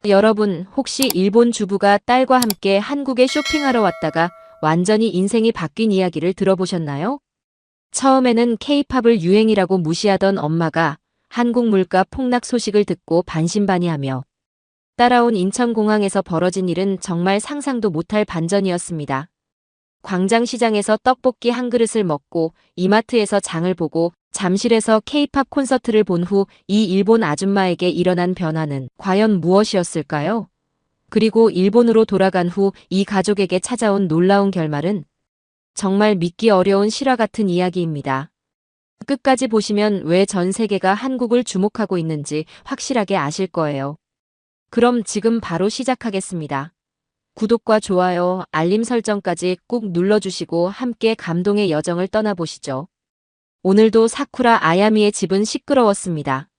여러분, 혹시 일본 주부가 딸과 함께 한국에 쇼핑하러 왔다가 완전히 인생이 바뀐 이야기를 들어보셨나요? 처음에는 케이팝을 유행이라고 무시하던 엄마가 한국 물가 폭락 소식을 듣고 반신반의하며 따라온 인천공항에서 벌어진 일은 정말 상상도 못할 반전이었습니다. 광장시장에서 떡볶이 한 그릇을 먹고 이마트에서 장을 보고 잠실에서 케이팝 콘서트를 본 후 이 일본 아줌마에게 일어난 변화는 과연 무엇이었을까요? 그리고 일본으로 돌아간 후 이 가족에게 찾아온 놀라운 결말은 정말 믿기 어려운 실화 같은 이야기입니다. 끝까지 보시면 왜 전 세계가 한국을 주목하고 있는지 확실하게 아실 거예요. 그럼 지금 바로 시작하겠습니다. 구독과 좋아요, 알림 설정까지 꾹 눌러주시고 함께 감동의 여정을 떠나보시죠. 오늘도 사쿠라 아야미의 집은 시끄러웠습니다.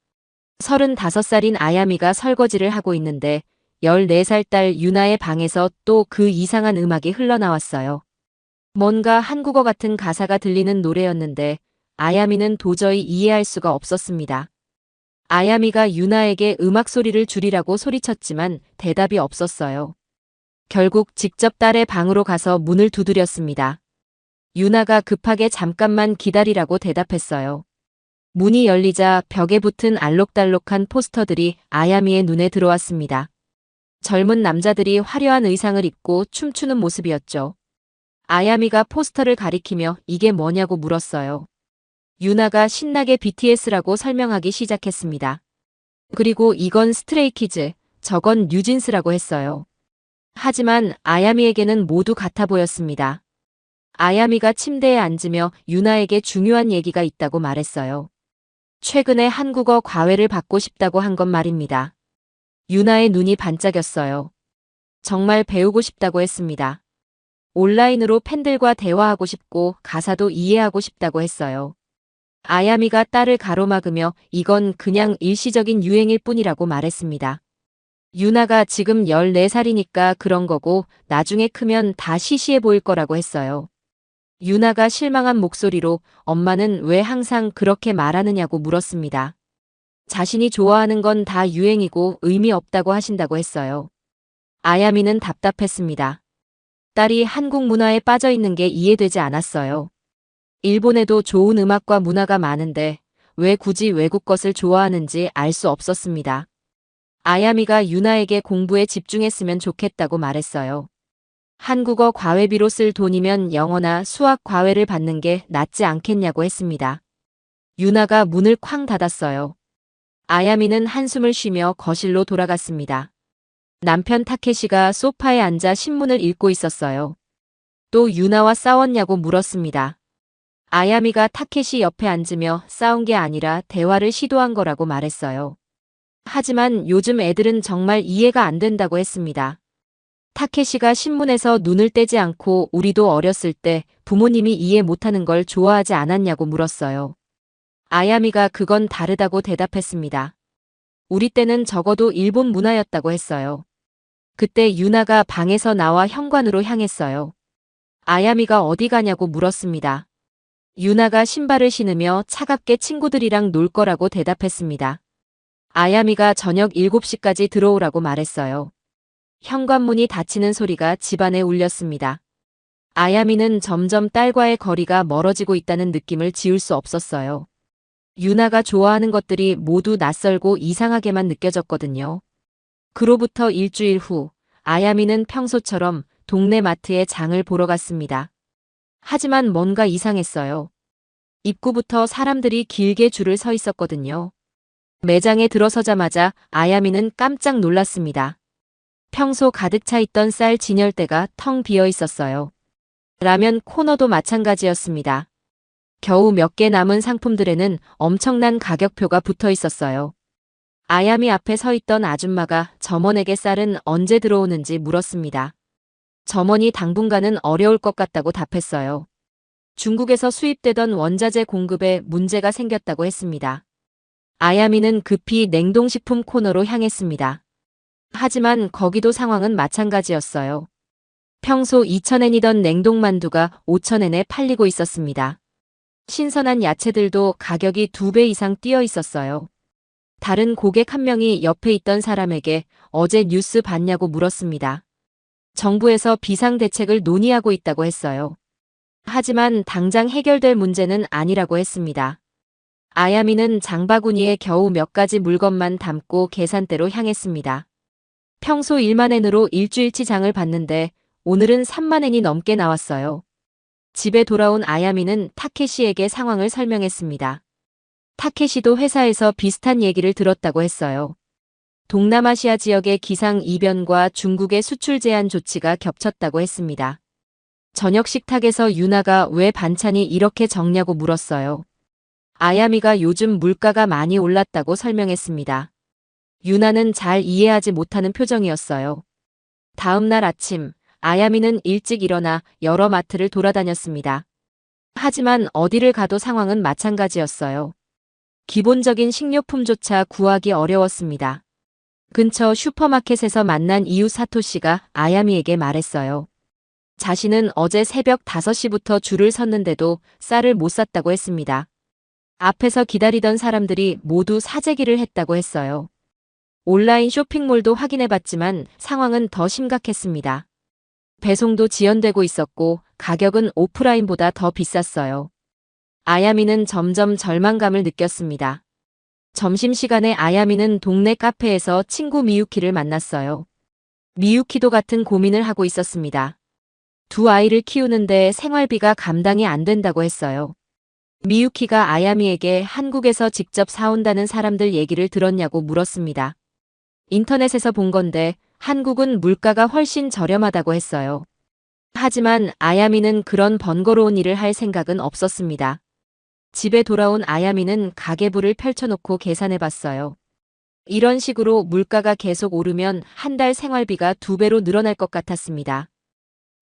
35살인 아야미가 설거지를 하고 있는데 14살 딸 유나의 방에서 또 그 이상한 음악이 흘러나왔어요. 뭔가 한국어 같은 가사가 들리는 노래였는데 아야미는 도저히 이해할 수가 없었습니다. 아야미가 유나에게 음악 소리를 줄이라고 소리쳤지만 대답이 없었어요. 결국 직접 딸의 방으로 가서 문을 두드렸습니다. 유나가 급하게 잠깐만 기다리라고 대답했어요. 문이 열리자 벽에 붙은 알록달록한 포스터들이 아야미의 눈에 들어왔습니다. 젊은 남자들이 화려한 의상을 입고 춤추는 모습이었죠. 아야미가 포스터를 가리키며 이게 뭐냐고 물었어요. 유나가 신나게 BTS라고 설명하기 시작했습니다. 그리고 이건 스트레이키즈, 저건 뉴진스라고 했어요. 하지만 아야미에게는 모두 같아 보였습니다. 아야미가 침대에 앉으며 유나에게 중요한 얘기가 있다고 말했어요. 최근에 한국어 과외를 받고 싶다고 한 건 말입니다. 유나의 눈이 반짝였어요. 정말 배우고 싶다고 했습니다. 온라인으로 팬들과 대화하고 싶고 가사도 이해하고 싶다고 했어요. 아야미가 딸을 가로막으며 이건 그냥 일시적인 유행일 뿐이라고 말했습니다. 유나가 지금 14살이니까 그런 거고 나중에 크면 다 시시해 보일 거라고 했어요. 유나가 실망한 목소리로 엄마는 왜 항상 그렇게 말하느냐고 물었습니다. 자신이 좋아하는 건 다 유행이고 의미 없다고 하신다고 했어요. 아야미는 답답했습니다. 딸이 한국 문화에 빠져 있는 게 이해되지 않았어요. 일본에도 좋은 음악과 문화가 많은데 왜 굳이 외국 것을 좋아하는지 알 수 없었습니다. 아야미가 유나에게 공부에 집중했으면 좋겠다고 말했어요. 한국어 과외비로 쓸 돈이면 영어나 수학 과외를 받는 게 낫지 않겠냐고 했습니다. 유나가 문을 쾅 닫았어요. 아야미는 한숨을 쉬며 거실로 돌아갔습니다. 남편 타케시가 소파에 앉아 신문을 읽고 있었어요. 또 유나와 싸웠냐고 물었습니다. 아야미가 타케시 옆에 앉으며 싸운 게 아니라 대화를 시도한 거라고 말했어요. 하지만 요즘 애들은 정말 이해가 안 된다고 했습니다. 타케시가 신문에서 눈을 떼지 않고 우리도 어렸을 때 부모님이 이해 못하는 걸 좋아하지 않았냐고 물었어요. 아야미가 그건 다르다고 대답했습니다. 우리 때는 적어도 일본 문화였다고 했어요. 그때 유나가 방에서 나와 현관으로 향했어요. 아야미가 어디 가냐고 물었습니다. 유나가 신발을 신으며 차갑게 친구들이랑 놀 거라고 대답했습니다. 아야미가 저녁 7시까지 들어오라고 말했어요. 현관문이 닫히는 소리가 집안에 울렸습니다. 아야미는 점점 딸과의 거리가 멀어지고 있다는 느낌을 지울 수 없었어요. 유나가 좋아하는 것들이 모두 낯설고 이상하게만 느껴졌거든요. 그로부터 일주일 후, 아야미는 평소처럼 동네 마트에 장을 보러 갔습니다. 하지만 뭔가 이상했어요. 입구부터 사람들이 길게 줄을 서 있었거든요. 매장에 들어서자마자 아야미는 깜짝 놀랐습니다. 평소 가득 차 있던 쌀 진열대가 텅 비어 있었어요. 라면 코너도 마찬가지였습니다. 겨우 몇 개 남은 상품들에는 엄청난 가격표가 붙어 있었어요. 아야미 앞에 서 있던 아줌마가 점원에게 쌀은 언제 들어오는지 물었습니다. 점원이 당분간은 어려울 것 같다고 답했어요. 중국에서 수입되던 원자재 공급에 문제가 생겼다고 했습니다. 아야미는 급히 냉동식품 코너로 향했습니다. 하지만 거기도 상황은 마찬가지였어요. 평소 2,000엔이던 냉동만두가 5,000엔에 팔리고 있었습니다. 신선한 야채들도 가격이 2배 이상 뛰어 있었어요. 다른 고객 한 명이 옆에 있던 사람에게 어제 뉴스 봤냐고 물었습니다. 정부에서 비상대책을 논의하고 있다고 했어요. 하지만 당장 해결될 문제는 아니라고 했습니다. 아야미는 장바구니에 겨우 몇 가지 물건만 담고 계산대로 향했습니다. 평소 1만 엔으로 일주일치 장을 봤는데 오늘은 3만 엔이 넘게 나왔어요. 집에 돌아온 아야미는 타케시에게 상황을 설명했습니다. 타케시도 회사에서 비슷한 얘기를 들었다고 했어요. 동남아시아 지역의 기상 이변과 중국의 수출 제한 조치가 겹쳤다고 했습니다. 저녁 식탁에서 유나가 왜 반찬이 이렇게 적냐고 물었어요. 아야미가 요즘 물가가 많이 올랐다고 설명했습니다. 유나는 잘 이해하지 못하는 표정이었어요. 다음 날 아침, 아야미는 일찍 일어나 여러 마트를 돌아다녔습니다. 하지만 어디를 가도 상황은 마찬가지였어요. 기본적인 식료품조차 구하기 어려웠습니다. 근처 슈퍼마켓에서 만난 이웃 사토씨가 아야미에게 말했어요. 자신은 어제 새벽 5시부터 줄을 섰는데도 쌀을 못 샀다고 했습니다. 앞에서 기다리던 사람들이 모두 사재기를 했다고 했어요. 온라인 쇼핑몰도 확인해봤지만 상황은 더 심각했습니다. 배송도 지연되고 있었고 가격은 오프라인보다 더 비쌌어요. 아야미는 점점 절망감을 느꼈습니다. 점심시간에 아야미는 동네 카페에서 친구 미유키를 만났어요. 미유키도 같은 고민을 하고 있었습니다. 두 아이를 키우는데 생활비가 감당이 안 된다고 했어요. 미유키가 아야미에게 한국에서 직접 사온다는 사람들 얘기를 들었냐고 물었습니다. 인터넷에서 본 건데 한국은 물가가 훨씬 저렴하다고 했어요. 하지만 아야미는 그런 번거로운 일을 할 생각은 없었습니다. 집에 돌아온 아야미는 가계부를 펼쳐놓고 계산해봤어요. 이런 식으로 물가가 계속 오르면 한 달 생활비가 2배로 늘어날 것 같았습니다.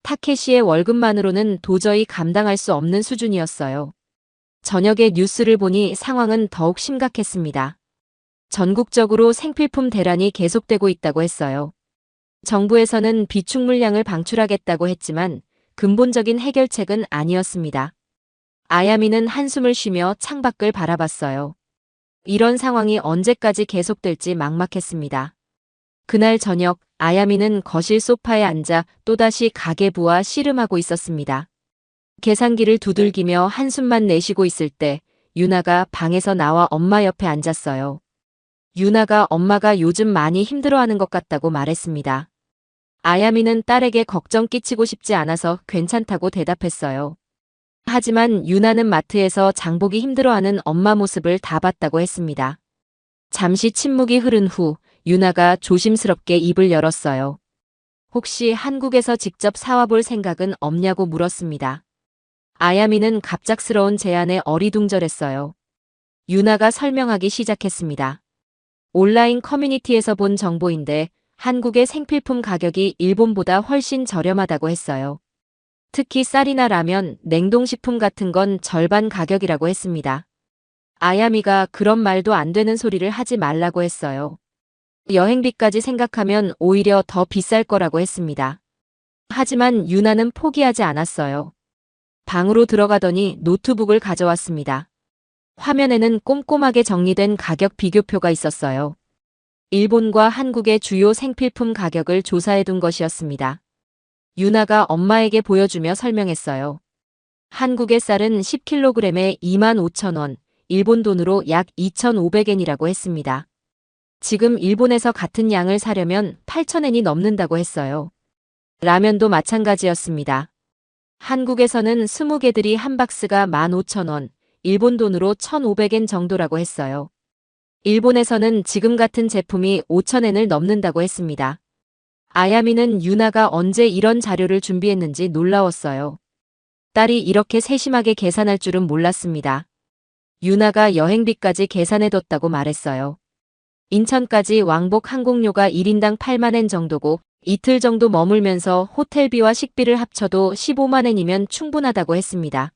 타케시의 월급만으로는 도저히 감당할 수 없는 수준이었어요. 저녁에 뉴스를 보니 상황은 더욱 심각했습니다. 전국적으로 생필품 대란이 계속되고 있다고 했어요. 정부에서는 비축 물량을 방출하겠다고 했지만 근본적인 해결책은 아니었습니다. 아야미는 한숨을 쉬며 창밖을 바라봤어요. 이런 상황이 언제까지 계속될지 막막했습니다. 그날 저녁 아야미는 거실 소파에 앉아 또다시 가계부와 씨름하고 있었습니다. 계산기를 두들기며 한숨만 내쉬고 있을 때 유나가 방에서 나와 엄마 옆에 앉았어요. 유나가 엄마가 요즘 많이 힘들어하는 것 같다고 말했습니다. 아야미는 딸에게 걱정 끼치고 싶지 않아서 괜찮다고 대답했어요. 하지만 유나는 마트에서 장보기 힘들어하는 엄마 모습을 다 봤다고 했습니다. 잠시 침묵이 흐른 후 유나가 조심스럽게 입을 열었어요. 혹시 한국에서 직접 사와볼 생각은 없냐고 물었습니다. 아야미는 갑작스러운 제안에 어리둥절했어요. 유나가 설명하기 시작했습니다. 온라인 커뮤니티에서 본 정보인데 한국의 생필품 가격이 일본보다 훨씬 저렴하다고 했어요. 특히 쌀이나 라면, 냉동식품 같은 건 절반 가격이라고 했습니다. 아야미가 그런 말도 안 되는 소리를 하지 말라고 했어요. 여행비까지 생각하면 오히려 더 비쌀 거라고 했습니다. 하지만 유나는 포기하지 않았어요. 방으로 들어가더니 노트북을 가져왔습니다. 화면에는 꼼꼼하게 정리된 가격 비교표가 있었어요. 일본과 한국의 주요 생필품 가격을 조사해둔 것이었습니다. 유나가 엄마에게 보여주며 설명했어요. 한국의 쌀은 10kg에 25,000원, 일본 돈으로 약 2,500엔이라고 했습니다. 지금 일본에서 같은 양을 사려면 8,000엔이 넘는다고 했어요. 라면도 마찬가지였습니다. 한국에서는 20개들이 한 박스가 15,000원, 일본 돈으로 1,500엔 정도라고 했어요. 일본에서는 지금 같은 제품이 5,000엔을 넘는다고 했습니다. 아야미는 유나가 언제 이런 자료를 준비했는지 놀라웠어요. 딸이 이렇게 세심하게 계산할 줄은 몰랐습니다. 유나가 여행비까지 계산해뒀다고 말했어요. 인천까지 왕복 항공료가 1인당 8만엔 정도고 이틀 정도 머물면서 호텔비와 식비를 합쳐도 15만엔이면 충분하다고 했습니다.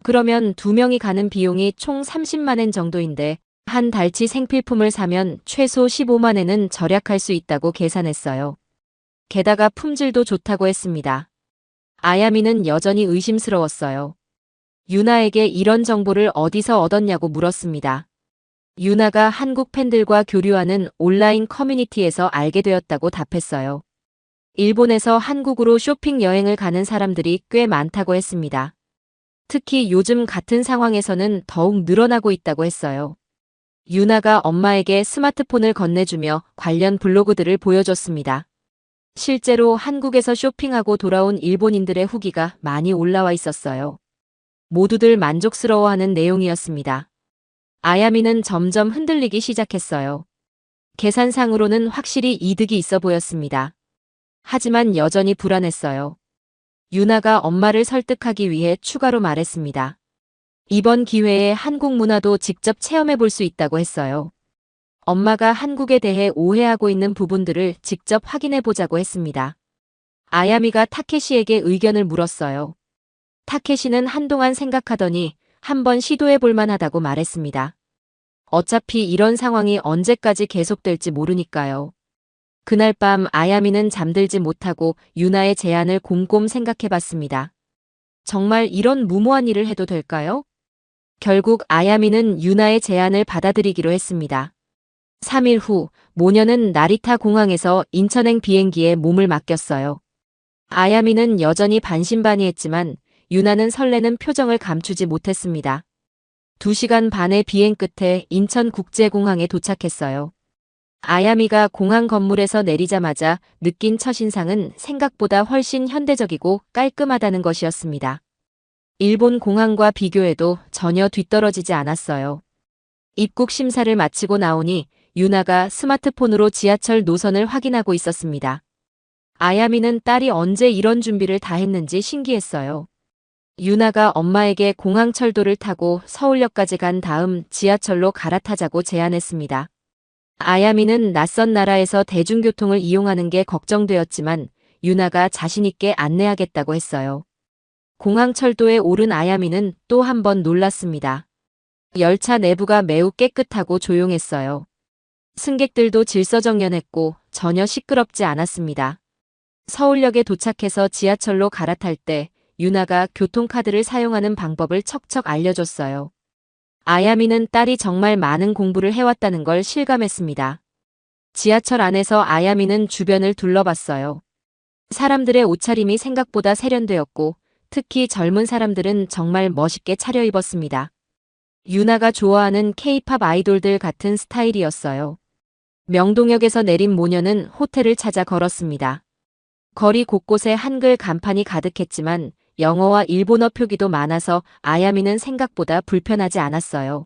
그러면 2명이 가는 비용이 총 30만엔 정도인데 한 달치 생필품을 사면 최소 15만엔은 절약할 수 있다고 계산했어요. 게다가 품질도 좋다고 했습니다. 아야미는 여전히 의심스러웠어요. 유나에게 이런 정보를 어디서 얻었냐고 물었습니다. 유나가 한국 팬들과 교류하는 온라인 커뮤니티에서 알게 되었다고 답했어요. 일본에서 한국으로 쇼핑 여행을 가는 사람들이 꽤 많다고 했습니다. 특히 요즘 같은 상황에서는 더욱 늘어나고 있다고 했어요. 유나가 엄마에게 스마트폰을 건네주며 관련 블로그들을 보여줬습니다. 실제로 한국에서 쇼핑하고 돌아온 일본인들의 후기가 많이 올라와 있었어요. 모두들 만족스러워하는 내용이었습니다. 아야미는 점점 흔들리기 시작했어요. 계산상으로는 확실히 이득이 있어 보였습니다. 하지만 여전히 불안했어요. 유나가 엄마를 설득하기 위해 추가로 말했습니다. 이번 기회에 한국 문화도 직접 체험해 볼 수 있다고 했어요. 엄마가 한국에 대해 오해하고 있는 부분들을 직접 확인해 보자고 했습니다. 아야미가 타케시에게 의견을 물었어요. 타케시는 한동안 생각하더니 한번 시도해 볼 만하다고 말했습니다. 어차피 이런 상황이 언제까지 계속될지 모르니까요. 그날 밤 아야미는 잠들지 못하고 유나의 제안을 곰곰 생각해 봤습니다. 정말 이런 무모한 일을 해도 될까요? 결국 아야미는 유나의 제안을 받아들이기로 했습니다. 3일 후 모녀는 나리타 공항에서 인천행 비행기에 몸을 맡겼어요. 아야미는 여전히 반신반의했지만 유나는 설레는 표정을 감추지 못했습니다. 2시간 반의 비행 끝에 인천국제공항에 도착했어요. 아야미가 공항 건물에서 내리자마자 느낀 첫인상은 생각보다 훨씬 현대적이고 깔끔하다는 것이었습니다. 일본 공항과 비교해도 전혀 뒤떨어지지 않았어요. 입국 심사를 마치고 나오니 유나가 스마트폰으로 지하철 노선을 확인하고 있었습니다. 아야미는 딸이 언제 이런 준비를 다 했는지 신기했어요. 유나가 엄마에게 공항철도를 타고 서울역까지 간 다음 지하철로 갈아타자고 제안했습니다. 아야미는 낯선 나라에서 대중교통을 이용하는 게 걱정되었지만 유나가 자신있게 안내하겠다고 했어요. 공항철도에 오른 아야미는 또 한 번 놀랐습니다. 열차 내부가 매우 깨끗하고 조용했어요. 승객들도 질서정연했고 전혀 시끄럽지 않았습니다. 서울역에 도착해서 지하철로 갈아탈 때 유나가 교통카드를 사용하는 방법을 척척 알려줬어요. 아야미는 딸이 정말 많은 공부를 해왔다는 걸 실감했습니다. 지하철 안에서 아야미는 주변을 둘러봤어요. 사람들의 옷차림이 생각보다 세련되었고 특히 젊은 사람들은 정말 멋있게 차려입었습니다. 유나가 좋아하는 K-팝 아이돌들 같은 스타일이었어요. 명동역에서 내린 모녀는 호텔을 찾아 걸었습니다. 거리 곳곳에 한글 간판이 가득했지만 영어와 일본어 표기도 많아서 아야미는 생각보다 불편하지 않았어요.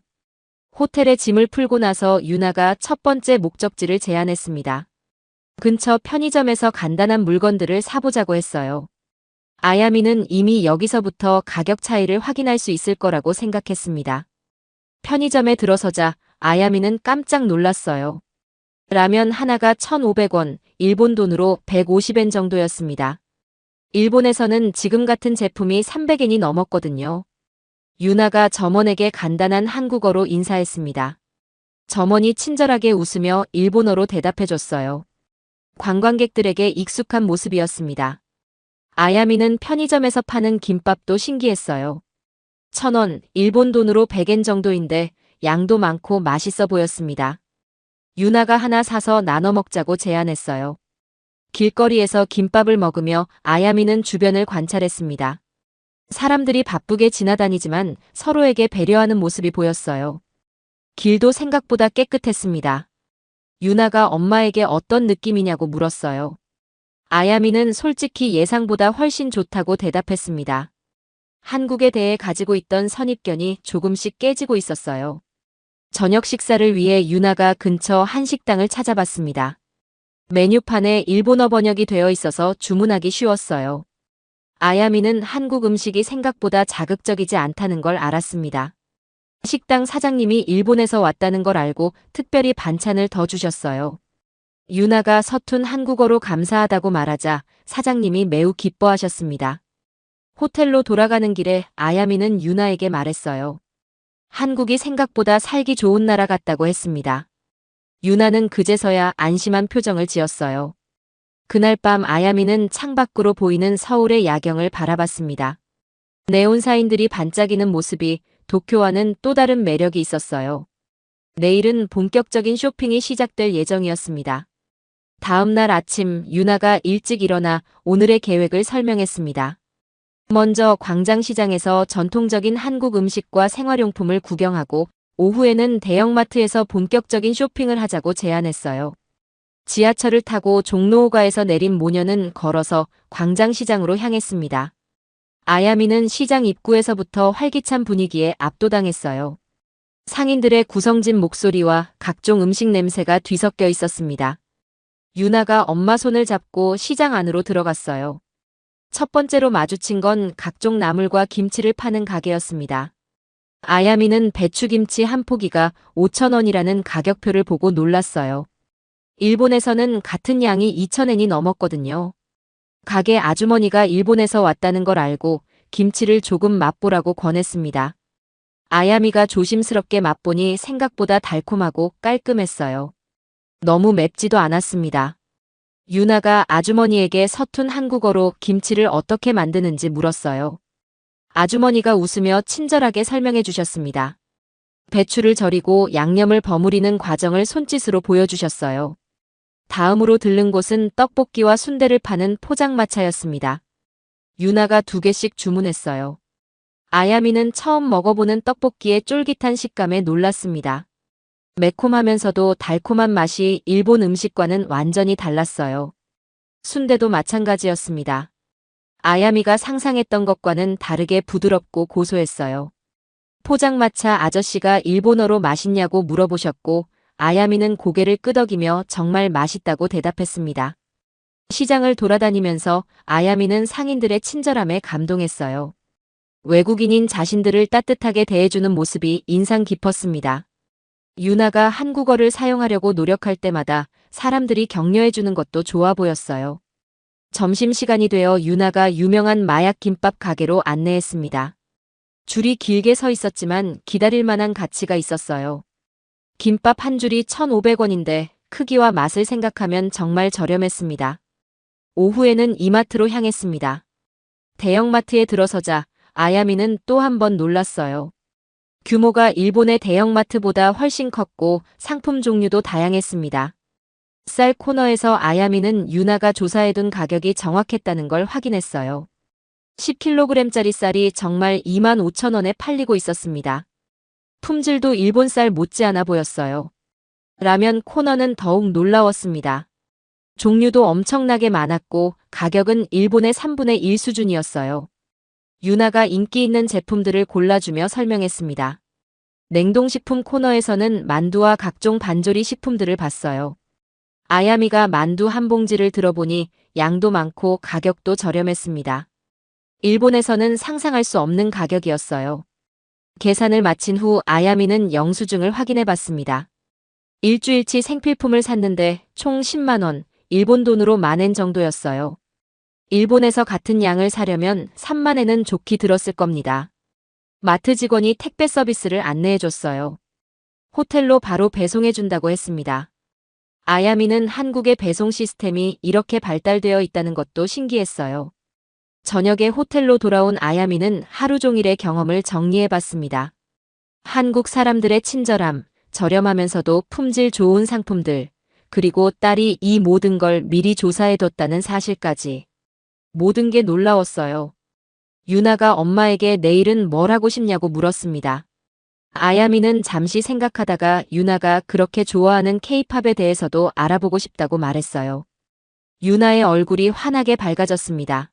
호텔에 짐을 풀고 나서 유나가 첫 번째 목적지를 제안했습니다. 근처 편의점에서 간단한 물건들을 사보자고 했어요. 아야미는 이미 여기서부터 가격 차이를 확인할 수 있을 거라고 생각했습니다. 편의점에 들어서자 아야미는 깜짝 놀랐어요. 라면 하나가 1,500원, 일본 돈으로 150엔 정도였습니다. 일본에서는 지금 같은 제품이 300엔이 넘었거든요. 유나가 점원에게 간단한 한국어로 인사했습니다. 점원이 친절하게 웃으며 일본어로 대답해줬어요. 관광객들에게 익숙한 모습이었습니다. 아야미는 편의점에서 파는 김밥도 신기했어요. 1,000원, 일본 돈으로 100엔 정도인데 양도 많고 맛있어 보였습니다. 유나가 하나 사서 나눠 먹자고 제안했어요. 길거리에서 김밥을 먹으며 아야미는 주변을 관찰했습니다. 사람들이 바쁘게 지나다니지만 서로에게 배려하는 모습이 보였어요. 길도 생각보다 깨끗했습니다. 유나가 엄마에게 어떤 느낌이냐고 물었어요. 아야미는 솔직히 예상보다 훨씬 좋다고 대답했습니다. 한국에 대해 가지고 있던 선입견이 조금씩 깨지고 있었어요. 저녁 식사를 위해 유나가 근처 한식당을 찾아봤습니다. 메뉴판에 일본어 번역이 되어 있어서 주문하기 쉬웠어요. 아야미는 한국 음식이 생각보다 자극적이지 않다는 걸 알았습니다. 식당 사장님이 일본에서 왔다는 걸 알고 특별히 반찬을 더 주셨어요. 유나가 서툰 한국어로 감사하다고 말하자 사장님이 매우 기뻐하셨습니다. 호텔로 돌아가는 길에 아야미는 유나에게 말했어요. 한국이 생각보다 살기 좋은 나라 같다고 했습니다. 유나는 그제서야 안심한 표정을 지었어요. 그날 밤 아야미는 창밖으로 보이는 서울의 야경을 바라봤습니다. 네온사인들이 반짝이는 모습이 도쿄와는 또 다른 매력이 있었어요. 내일은 본격적인 쇼핑이 시작될 예정이었습니다. 다음 날 아침 유나가 일찍 일어나 오늘의 계획을 설명했습니다. 먼저 광장시장에서 전통적인 한국 음식과 생활용품을 구경하고 오후에는 대형마트에서 본격적인 쇼핑을 하자고 제안했어요. 지하철을 타고 종로오가에서 내린 모녀는 걸어서 광장시장으로 향했습니다. 아야미는 시장 입구에서부터 활기찬 분위기에 압도당했어요. 상인들의 구성진 목소리와 각종 음식 냄새가 뒤섞여 있었습니다. 유나가 엄마 손을 잡고 시장 안으로 들어갔어요. 첫 번째로 마주친 건 각종 나물과 김치를 파는 가게였습니다. 아야미는 배추김치 한 포기가 5,000원이라는 가격표를 보고 놀랐어요. 일본에서는 같은 양이 2,000엔이 넘었거든요. 가게 아주머니가 일본에서 왔다는 걸 알고 김치를 조금 맛보라고 권했습니다. 아야미가 조심스럽게 맛보니 생각보다 달콤하고 깔끔했어요. 너무 맵지도 않았습니다. 유나가 아주머니에게 서툰 한국어로 김치를 어떻게 만드는지 물었어요. 아주머니가 웃으며 친절하게 설명해 주셨습니다. 배추를 절이고 양념을 버무리는 과정을 손짓으로 보여주셨어요. 다음으로 들른 곳은 떡볶이와 순대를 파는 포장마차였습니다. 유나가 2개씩 주문했어요. 아야미는 처음 먹어보는 떡볶이의 쫄깃한 식감에 놀랐습니다. 매콤하면서도 달콤한 맛이 일본 음식과는 완전히 달랐어요. 순대도 마찬가지였습니다. 아야미가 상상했던 것과는 다르게 부드럽고 고소했어요. 포장마차 아저씨가 일본어로 맛있냐고 물어보셨고 아야미는 고개를 끄덕이며 정말 맛있다고 대답했습니다. 시장을 돌아다니면서 아야미는 상인들의 친절함에 감동했어요. 외국인인 자신들을 따뜻하게 대해주는 모습이 인상 깊었습니다. 유나가 한국어를 사용하려고 노력할 때마다 사람들이 격려해주는 것도 좋아 보였어요. 점심시간이 되어 유나가 유명한 마약 김밥 가게로 안내했습니다. 줄이 길게 서 있었지만 기다릴 만한 가치가 있었어요. 김밥 한 줄이 1,500원인데 크기와 맛을 생각하면 정말 저렴했습니다. 오후에는 이마트로 향했습니다. 대형마트에 들어서자 아야미는 또 한 번 놀랐어요. 규모가 일본의 대형마트보다 훨씬 컸고 상품 종류도 다양했습니다. 쌀 코너에서 아야미는 유나가 조사해둔 가격이 정확했다는 걸 확인했어요. 10kg짜리 쌀이 정말 25,000원에 팔리고 있었습니다. 품질도 일본 쌀 못지않아 보였어요. 라면 코너는 더욱 놀라웠습니다. 종류도 엄청나게 많았고 가격은 일본의 3분의 1 수준이었어요. 유나가 인기 있는 제품들을 골라주며 설명했습니다. 냉동식품 코너에서는 만두와 각종 반조리 식품들을 봤어요. 아야미가 만두 한 봉지를 들어보니 양도 많고 가격도 저렴했습니다. 일본에서는 상상할 수 없는 가격이었어요. 계산을 마친 후 아야미는 영수증을 확인해 봤습니다. 일주일치 생필품을 샀는데 총 10만 원, 일본 돈으로 10,000엔 정도였어요. 일본에서 같은 양을 사려면 3만엔은 좋게 들었을 겁니다. 마트 직원이 택배 서비스를 안내해줬어요. 호텔로 바로 배송해준다고 했습니다. 아야미는 한국의 배송 시스템이 이렇게 발달되어 있다는 것도 신기했어요. 저녁에 호텔로 돌아온 아야미는 하루 종일의 경험을 정리해봤습니다. 한국 사람들의 친절함, 저렴하면서도 품질 좋은 상품들, 그리고 딸이 이 모든 걸 미리 조사해뒀다는 사실까지. 모든 게 놀라웠어요. 유나가 엄마에게 내일은 뭘 하고 싶냐고 물었습니다. 아야미는 잠시 생각하다가 유나가 그렇게 좋아하는 케이팝에 대해서도 알아보고 싶다고 말했어요. 유나의 얼굴이 환하게 밝아졌습니다.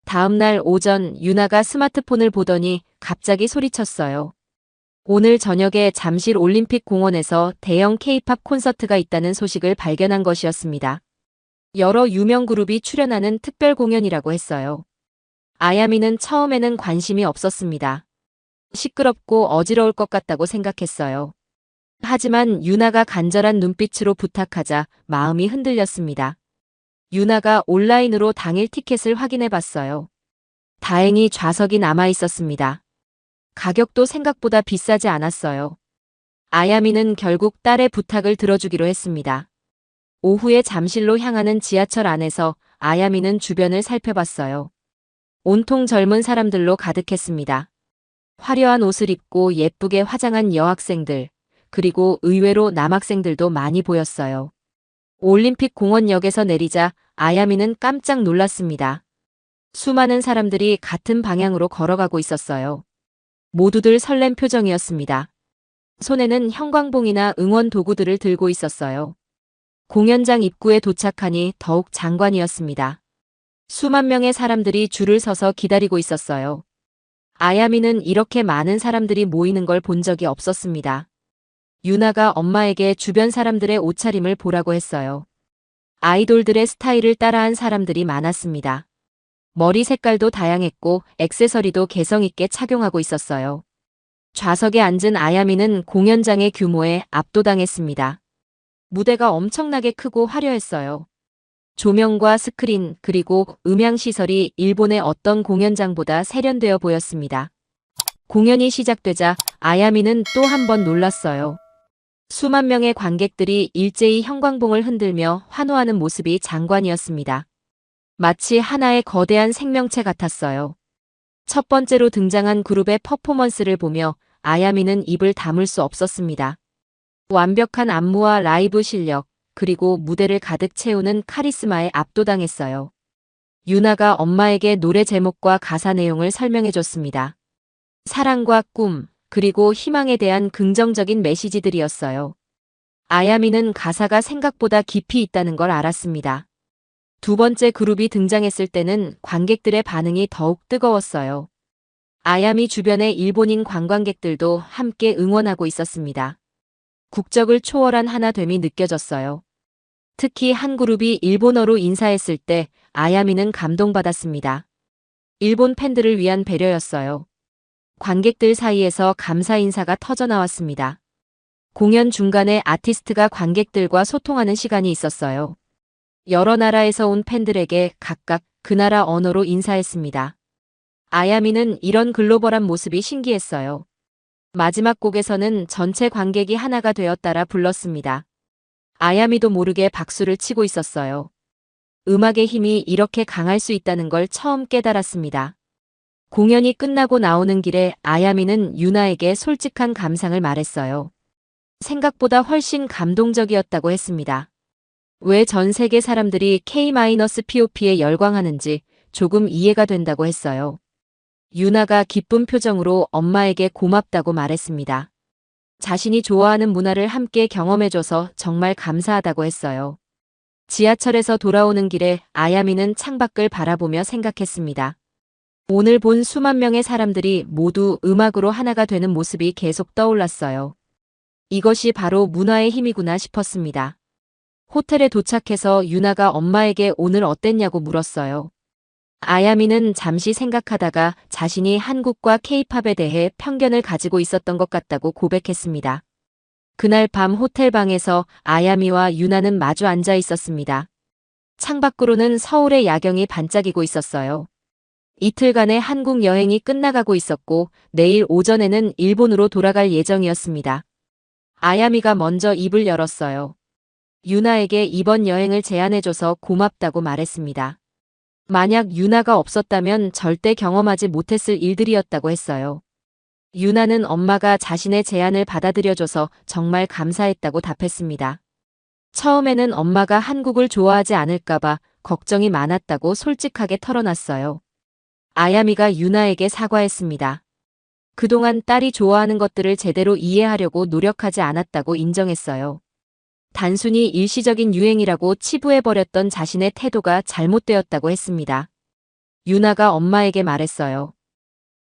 다음 날 오전 유나가 스마트폰을 보더니 갑자기 소리쳤어요. 오늘 저녁에 잠실 올림픽 공원에서 대형 케이팝 콘서트가 있다는 소식을 발견한 것이었습니다. 여러 유명 그룹이 출연하는 특별 공연이라고 했어요. 아야미는 처음에는 관심이 없었습니다. 시끄럽고 어지러울 것 같다고 생각했어요. 하지만 유나가 간절한 눈빛으로 부탁하자 마음이 흔들렸습니다. 유나가 온라인으로 당일 티켓을 확인해 봤어요. 다행히 좌석이 남아 있었습니다. 가격도 생각보다 비싸지 않았어요. 아야미는 결국 딸의 부탁을 들어주기로 했습니다. 오후에 잠실로 향하는 지하철 안에서 아야미는 주변을 살펴봤어요. 온통 젊은 사람들로 가득했습니다. 화려한 옷을 입고 예쁘게 화장한 여학생들, 그리고 의외로 남학생들도 많이 보였어요. 올림픽 공원역에서 내리자 아야미는 깜짝 놀랐습니다. 수많은 사람들이 같은 방향으로 걸어가고 있었어요. 모두들 설렘 표정이었습니다. 손에는 형광봉이나 응원 도구들을 들고 있었어요. 공연장 입구에 도착하니 더욱 장관이었습니다. 수만 명의 사람들이 줄을 서서 기다리고 있었어요. 아야미는 이렇게 많은 사람들이 모이는 걸 본 적이 없었습니다. 유나가 엄마에게 주변 사람들의 옷차림을 보라고 했어요. 아이돌들의 스타일을 따라한 사람들이 많았습니다. 머리 색깔도 다양했고 액세서리도 개성 있게 착용하고 있었어요. 좌석에 앉은 아야미는 공연장의 규모에 압도당했습니다. 무대가 엄청나게 크고 화려했어요. 조명과 스크린 그리고 음향시설이 일본의 어떤 공연장보다 세련되어 보였습니다. 공연이 시작되자 아야미는 또 한 번 놀랐어요. 수만 명의 관객들이 일제히 형광봉을 흔들며 환호하는 모습이 장관이었습니다. 마치 하나의 거대한 생명체 같았어요. 첫 번째로 등장한 그룹의 퍼포먼스를 보며 아야미는 입을 다물 수 없었습니다. 완벽한 안무와 라이브 실력, 그리고 무대를 가득 채우는 카리스마에 압도당했어요. 유나가 엄마에게 노래 제목과 가사 내용을 설명해줬습니다. 사랑과 꿈, 그리고 희망에 대한 긍정적인 메시지들이었어요. 아야미는 가사가 생각보다 깊이 있다는 걸 알았습니다. 두 번째 그룹이 등장했을 때는 관객들의 반응이 더욱 뜨거웠어요. 아야미 주변의 일본인 관광객들도 함께 응원하고 있었습니다. 국적을 초월한 하나됨이 느껴졌어요. 특히 한 그룹이 일본어로 인사했을 때 아야미는 감동받았습니다. 일본 팬들을 위한 배려였어요. 관객들 사이에서 감사 인사가 터져나왔습니다. 공연 중간에 아티스트가 관객들과 소통하는 시간이 있었어요. 여러 나라에서 온 팬들에게 각각 그 나라 언어로 인사했습니다. 아야미는 이런 글로벌한 모습이 신기했어요. 마지막 곡에서는 전체 관객이 하나가 되어 따라 불렀습니다. 아야미도 모르게 박수를 치고 있었어요. 음악의 힘이 이렇게 강할 수 있다는 걸 처음 깨달았습니다. 공연이 끝나고 나오는 길에 아야미는 유나에게 솔직한 감상을 말했어요. 생각보다 훨씬 감동적이었다고 했습니다. 왜 전 세계 사람들이 K-POP에 열광하는지 조금 이해가 된다고 했어요. 유나가 기쁜 표정으로 엄마에게 고맙다고 말했습니다. 자신이 좋아하는 문화를 함께 경험해줘서 정말 감사하다고 했어요. 지하철에서 돌아오는 길에 아야미는 창밖을 바라보며 생각했습니다. 오늘 본 수만 명의 사람들이 모두 음악으로 하나가 되는 모습이 계속 떠올랐어요. 이것이 바로 문화의 힘이구나 싶었습니다. 호텔에 도착해서 유나가 엄마에게 오늘 어땠냐고 물었어요. 아야미는 잠시 생각하다가 자신이 한국과 케이팝에 대해 편견을 가지고 있었던 것 같다고 고백했습니다. 그날 밤 호텔 방에서 아야미와 유나는 마주 앉아 있었습니다. 창밖으로는 서울의 야경이 반짝이고 있었어요. 이틀간의 한국 여행이 끝나가고 있었고 내일 오전에는 일본으로 돌아갈 예정이었습니다. 아야미가 먼저 입을 열었어요. 유나에게 이번 여행을 제안해줘서 고맙다고 말했습니다. 만약 유나가 없었다면 절대 경험하지 못했을 일들이었다고 했어요. 유나는 엄마가 자신의 제안을 받아들여줘서 정말 감사했다고 답했습니다. 처음에는 엄마가 한국을 좋아하지 않을까봐 걱정이 많았다고 솔직하게 털어놨어요. 아야미가 유나에게 사과했습니다. 그동안 딸이 좋아하는 것들을 제대로 이해하려고 노력하지 않았다고 인정했어요. 단순히 일시적인 유행이라고 치부해버렸던 자신의 태도가 잘못되었다고 했습니다. 유나가 엄마에게 말했어요.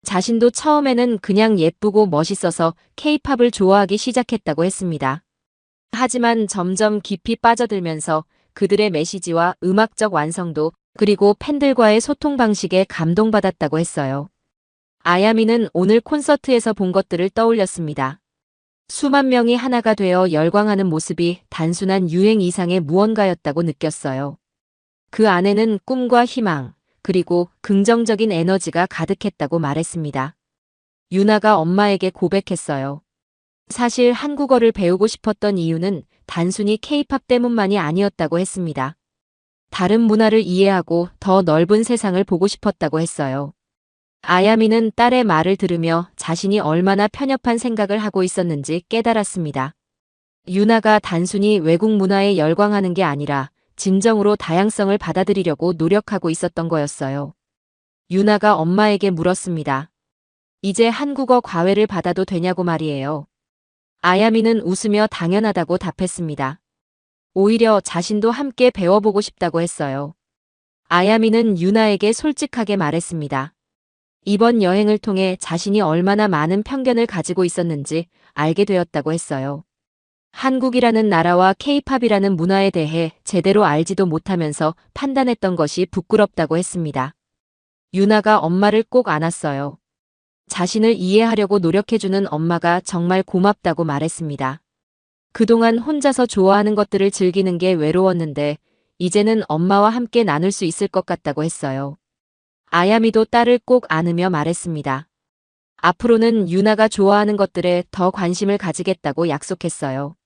자신도 처음에는 그냥 예쁘고 멋있어서 케이팝을 좋아하기 시작했다고 했습니다. 하지만 점점 깊이 빠져들면서 그들의 메시지와 음악적 완성도 그리고 팬들과의 소통 방식에 감동받았다고 했어요. 아야미는 오늘 콘서트에서 본 것들을 떠올렸습니다. 수만 명이 하나가 되어 열광하는 모습이 단순한 유행 이상의 무언가였다고 느꼈어요. 그 안에는 꿈과 희망, 그리고 긍정적인 에너지가 가득했다고 말했습니다. 유나가 엄마에게 고백했어요. 사실 한국어를 배우고 싶었던 이유는 단순히 케이팝 때문만이 아니었다고 했습니다. 다른 문화를 이해하고 더 넓은 세상을 보고 싶었다고 했어요. 아야미는 딸의 말을 들으며 자신이 얼마나 편협한 생각을 하고 있었는지 깨달았습니다. 유나가 단순히 외국 문화에 열광하는 게 아니라 진정으로 다양성을 받아들이려고 노력하고 있었던 거였어요. 유나가 엄마에게 물었습니다. 이제 한국어 과외를 받아도 되냐고 말이에요. 아야미는 웃으며 당연하다고 답했습니다. 오히려 자신도 함께 배워보고 싶다고 했어요. 아야미는 유나에게 솔직하게 말했습니다. 이번 여행을 통해 자신이 얼마나 많은 편견을 가지고 있었는지 알게 되었다고 했어요. 한국이라는 나라와 케이팝이라는 문화에 대해 제대로 알지도 못하면서 판단했던 것이 부끄럽다고 했습니다. 유나가 엄마를 꼭 안았어요. 자신을 이해하려고 노력해주는 엄마가 정말 고맙다고 말했습니다. 그동안 혼자서 좋아하는 것들을 즐기는 게 외로웠는데 이제는 엄마와 함께 나눌 수 있을 것 같다고 했어요. 아야미도 딸을 꼭 안으며 말했습니다. 앞으로는 유나가 좋아하는 것들에 더 관심을 가지겠다고 약속했어요.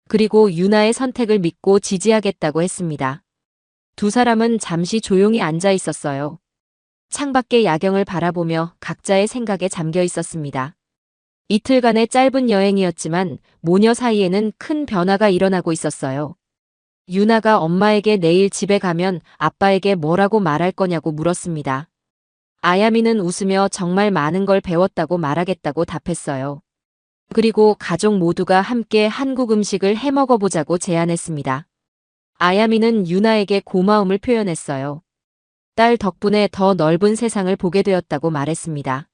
그리고 유나의 선택을 믿고 지지하겠다고 했습니다. 두 사람은 잠시 조용히 앉아 있었어요. 창밖의 야경을 바라보며 각자의 생각에 잠겨 있었습니다. 이틀간의 짧은 여행이었지만 모녀 사이에는 큰 변화가 일어나고 있었어요. 유나가 엄마에게 내일 집에 가면 아빠에게 뭐라고 말할 거냐고 물었습니다. 아야미는 웃으며 정말 많은 걸 배웠다고 말하겠다고 답했어요. 그리고 가족 모두가 함께 한국 음식을 해 먹어보자고 제안했습니다. 아야미는 유나에게 고마움을 표현했어요. 딸 덕분에 더 넓은 세상을 보게 되었다고 말했습니다.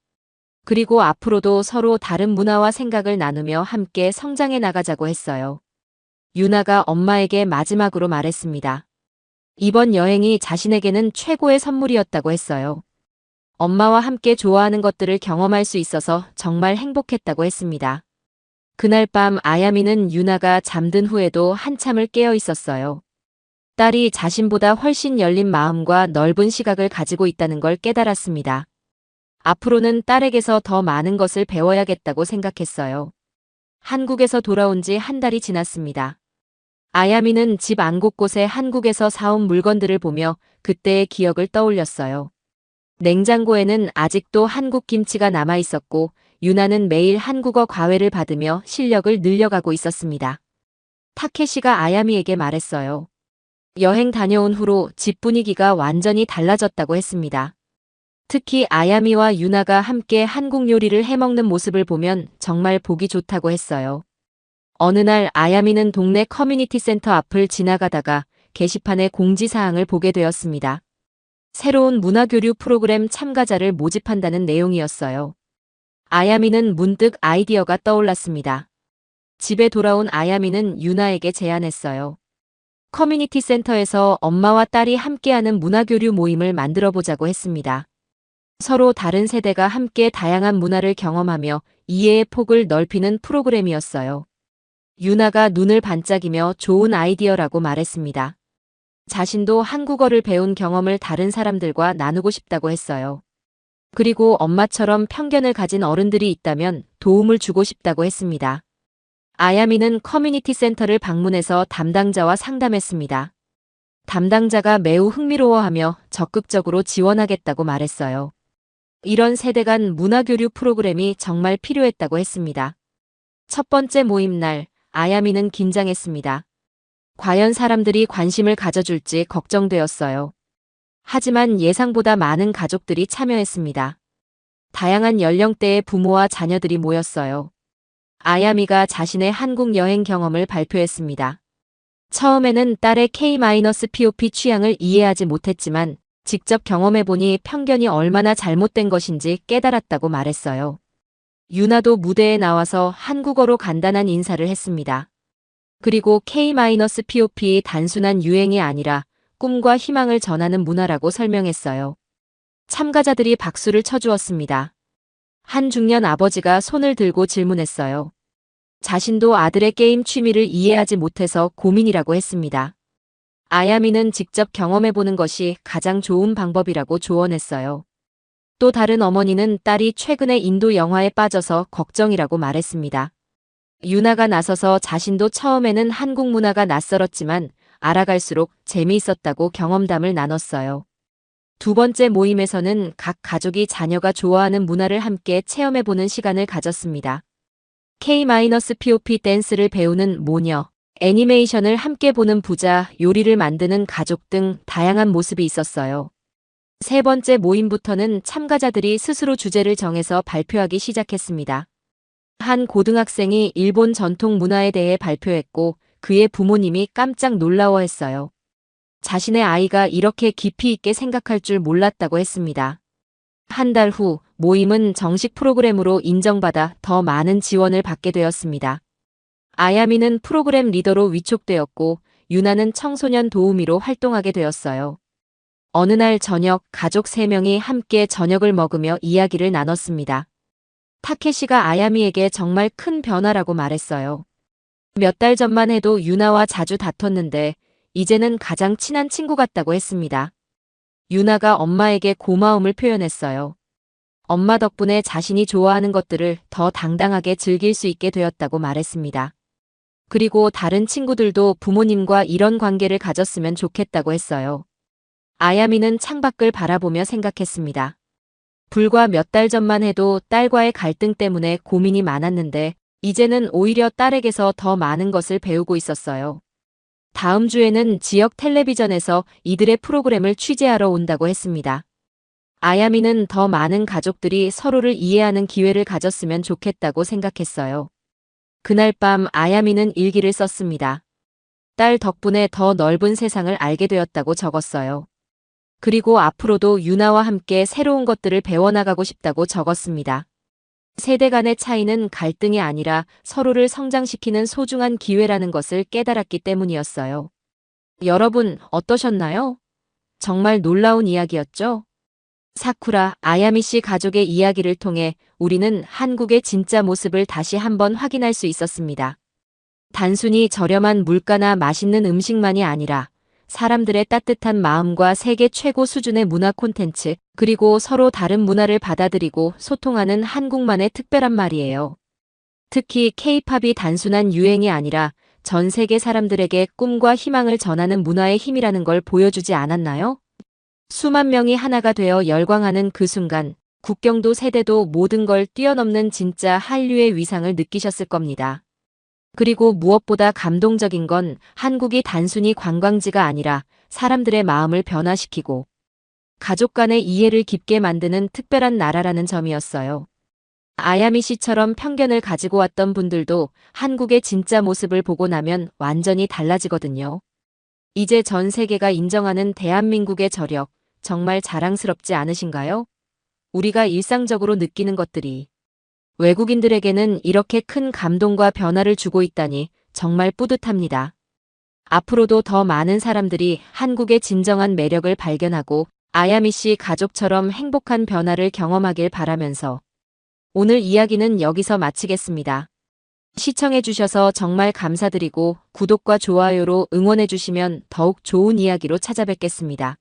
그리고 앞으로도 서로 다른 문화와 생각을 나누며 함께 성장해 나가자고 했어요. 유나가 엄마에게 마지막으로 말했습니다. 이번 여행이 자신에게는 최고의 선물이었다고 했어요. 엄마와 함께 좋아하는 것들을 경험할 수 있어서 정말 행복했다고 했습니다. 그날 밤 아야미는 유나가 잠든 후에도 한참을 깨어 있었어요. 딸이 자신보다 훨씬 열린 마음과 넓은 시각을 가지고 있다는 걸 깨달았습니다. 앞으로는 딸에게서 더 많은 것을 배워야겠다고 생각했어요. 한국에서 돌아온 지 한 달이 지났습니다. 아야미는 집 안 곳곳에 한국에서 사온 물건들을 보며 그때의 기억을 떠올렸어요. 냉장고에는 아직도 한국 김치가 남아 있었고 유나는 매일 한국어 과외를 받으며 실력을 늘려가고 있었습니다. 타케시가 아야미에게 말했어요. 여행 다녀온 후로 집 분위기가 완전히 달라졌다고 했습니다. 특히 아야미와 유나가 함께 한국 요리를 해먹는 모습을 보면 정말 보기 좋다고 했어요. 어느 날 아야미는 동네 커뮤니티 센터 앞을 지나가다가 게시판에 공지사항을 보게 되었습니다. 새로운 문화교류 프로그램 참가자를 모집한다는 내용이었어요. 아야미는 문득 아이디어가 떠올랐습니다. 집에 돌아온 아야미는 유나에게 제안했어요. 커뮤니티 센터에서 엄마와 딸이 함께하는 문화교류 모임을 만들어보자고 했습니다. 서로 다른 세대가 함께 다양한 문화를 경험하며 이해의 폭을 넓히는 프로그램이었어요. 유나가 눈을 반짝이며 좋은 아이디어라고 말했습니다. 자신도 한국어를 배운 경험을 다른 사람들과 나누고 싶다고 했어요. 그리고 엄마처럼 편견을 가진 어른들이 있다면 도움을 주고 싶다고 했습니다. 아야미는 커뮤니티 센터를 방문해서 담당자와 상담했습니다. 담당자가 매우 흥미로워하며 적극적으로 지원하겠다고 말했어요. 이런 세대 간 문화교류 프로그램이 정말 필요했다고 했습니다. 첫 번째 모임 날, 아야미는 긴장했습니다. 과연 사람들이 관심을 가져줄지 걱정되었어요. 하지만 예상보다 많은 가족들이 참여했습니다. 다양한 연령대의 부모와 자녀들이 모였어요. 아야미가 자신의 한국 여행 경험을 발표했습니다. 처음에는 딸의 K-POP 취향을 이해하지 못했지만 직접 경험해보니 편견이 얼마나 잘못된 것인지 깨달았다고 말했어요. 유나도 무대에 나와서 한국어로 간단한 인사를 했습니다. 그리고 K-POP의 단순한 유행이 아니라 꿈과 희망을 전하는 문화라고 설명했어요. 참가자들이 박수를 쳐주었습니다. 한 중년 아버지가 손을 들고 질문했어요. 자신도 아들의 게임 취미를 이해하지 못해서 고민이라고 했습니다. 아야미는 직접 경험해보는 것이 가장 좋은 방법이라고 조언했어요. 또 다른 어머니는 딸이 최근에 인도 영화에 빠져서 걱정이라고 말했습니다. 유나가 나서서 자신도 처음에는 한국 문화가 낯설었지만 알아갈수록 재미있었다고 경험담을 나눴어요. 두 번째 모임에서는 각 가족이 자녀가 좋아하는 문화를 함께 체험해보는 시간을 가졌습니다. K-POP 댄스를 배우는 모녀, 애니메이션을 함께 보는 부자, 요리를 만드는 가족 등 다양한 모습이 있었어요. 세 번째 모임부터는 참가자들이 스스로 주제를 정해서 발표하기 시작했습니다. 한 고등학생이 일본 전통 문화에 대해 발표했고 그의 부모님이 깜짝 놀라워했어요. 자신의 아이가 이렇게 깊이 있게 생각할 줄 몰랐다고 했습니다. 한 달 후 모임은 정식 프로그램으로 인정받아 더 많은 지원을 받게 되었습니다. 아야미는 프로그램 리더로 위촉되었고 유나는 청소년 도우미로 활동하게 되었어요. 어느 날 저녁 가족 3명이 함께 저녁을 먹으며 이야기를 나눴습니다. 타케시가 아야미에게 정말 큰 변화라고 말했어요. 몇 달 전만 해도 유나와 자주 다퉜는데 이제는 가장 친한 친구 같다고 했습니다. 유나가 엄마에게 고마움을 표현했어요. 엄마 덕분에 자신이 좋아하는 것들을 더 당당하게 즐길 수 있게 되었다고 말했습니다. 그리고 다른 친구들도 부모님과 이런 관계를 가졌으면 좋겠다고 했어요. 아야미는 창밖을 바라보며 생각했습니다. 불과 몇 달 전만 해도 딸과의 갈등 때문에 고민이 많았는데 이제는 오히려 딸에게서 더 많은 것을 배우고 있었어요. 다음 주에는 지역 텔레비전에서 이들의 프로그램을 취재하러 온다고 했습니다. 아야미는 더 많은 가족들이 서로를 이해하는 기회를 가졌으면 좋겠다고 생각했어요. 그날 밤 아야미는 일기를 썼습니다. 딸 덕분에 더 넓은 세상을 알게 되었다고 적었어요. 그리고 앞으로도 유나와 함께 새로운 것들을 배워나가고 싶다고 적었습니다. 세대 간의 차이는 갈등이 아니라 서로를 성장시키는 소중한 기회라는 것을 깨달았기 때문이었어요. 여러분, 어떠셨나요? 정말 놀라운 이야기였죠? 사쿠라, 아야미 씨 가족의 이야기를 통해 우리는 한국의 진짜 모습을 다시 한번 확인할 수 있었습니다. 단순히 저렴한 물가나 맛있는 음식만이 아니라 사람들의 따뜻한 마음과 세계 최고 수준의 문화 콘텐츠, 그리고 서로 다른 문화를 받아들이고 소통하는 한국만의 특별한 말이에요. 특히 K-팝이 단순한 유행이 아니라 전 세계 사람들에게 꿈과 희망을 전하는 문화의 힘이라는 걸 보여주지 않았나요? 수만 명이 하나가 되어 열광하는 그 순간, 국경도 세대도 모든 걸 뛰어넘는 진짜 한류의 위상을 느끼셨을 겁니다. 그리고 무엇보다 감동적인 건 한국이 단순히 관광지가 아니라 사람들의 마음을 변화시키고 가족 간의 이해를 깊게 만드는 특별한 나라라는 점이었어요. 아야미 씨처럼 편견을 가지고 왔던 분들도 한국의 진짜 모습을 보고 나면 완전히 달라지거든요. 이제 전 세계가 인정하는 대한민국의 저력, 정말 자랑스럽지 않으신가요? 우리가 일상적으로 느끼는 것들이 외국인들에게는 이렇게 큰 감동과 변화를 주고 있다니 정말 뿌듯합니다. 앞으로도 더 많은 사람들이 한국의 진정한 매력을 발견하고 아야미 씨 가족처럼 행복한 변화를 경험하길 바라면서 오늘 이야기는 여기서 마치겠습니다. 시청해주셔서 정말 감사드리고 구독과 좋아요로 응원해주시면 더욱 좋은 이야기로 찾아뵙겠습니다.